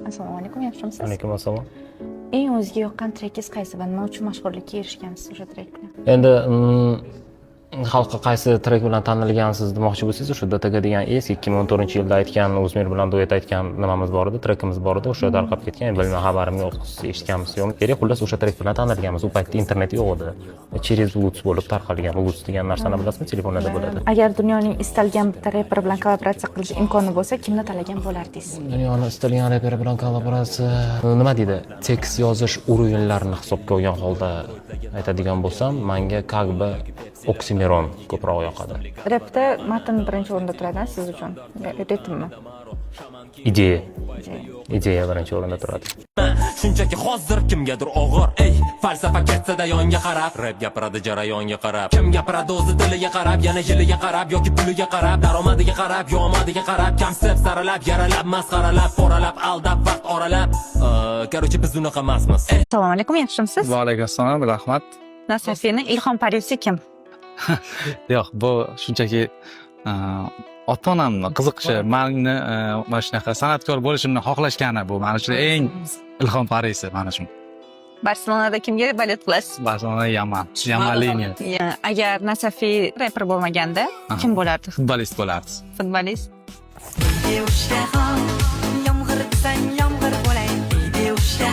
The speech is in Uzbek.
Assalomu alaykum, yaxshimisiz? Alaykum assalom. Eng o'ziga yoqqan trekingiz qaysi va nima uchun mashhurlikka erishgansiz o'sha trek bilan? Endi xalqqa qaysi trek bilan tanilgansiz demoqchi bo'lsangiz, o'sha DTG degan 2014-yilda aytgan, O'zmir bilan duet aytgan nimamiz bor edi, trekimiz bor edi, o'sha tarqab ketgan. Bilmayman, xabarim yo'q, eshitganmiz yo'qmi kerak. Xullas o'sha trek bilan tanilganmiz. U paytda internet yo'q edi. Через Bluetooth bo'lib tarqalgan. Bluetooth degan narsani bilasizmi? Telefonlarda bo'ladi. Agar dunyoning istalgan bitta reper bilan kollaboratsiya qilish imkoni bo'lsa, kimni tanlagan bo'lardingiz? Dunyoni istalgan reper bilan kollaboratsiya, nima deydi? Tekst yozish o'yinlarini hisobga olgan holda aytadigan bo'lsam, menga как бы oksimoron ko'proq yoqadi. Repda matn birinchi o'rinda turadi siz uchun. Ritmmi? Ideya birinchi o'rinda turadi. Shunchaki hozir kimgadir og'ir, ey, falsafa ketsada yonga qarab, rap gapiradi jarayonga qarab. Kim gapiradi o'zi diliga qarab, yana yiliga qarab yoki puliga qarab, daromadiga qarab, omadiga qarab, kamsib saralab, yaralab, masxaralab, poralab, aldab, vaqt oralab. Короче, biz unaqa emasmiz. Assalomu alaykum, yaxshimisiz? Va alaykum assalom, rahmat. Nasafiyning ilhom parisi kim? Yo'q, bu shunchaki ota-onamni qiziqishi, meni mana shunaqa san'atkor bo'lishimni xohlashgani bu men uchun eng ilhom parisi mana shu. Barselonada kimga balet qilasiz? Barselona Yaman liniya. Agar Nasafiy reper bo'lmaganda kim bo'lardi? Futbolist bo'lardi. Futbolist. Yomg'ir desang yomg'ir bo'lay, deydi o'sha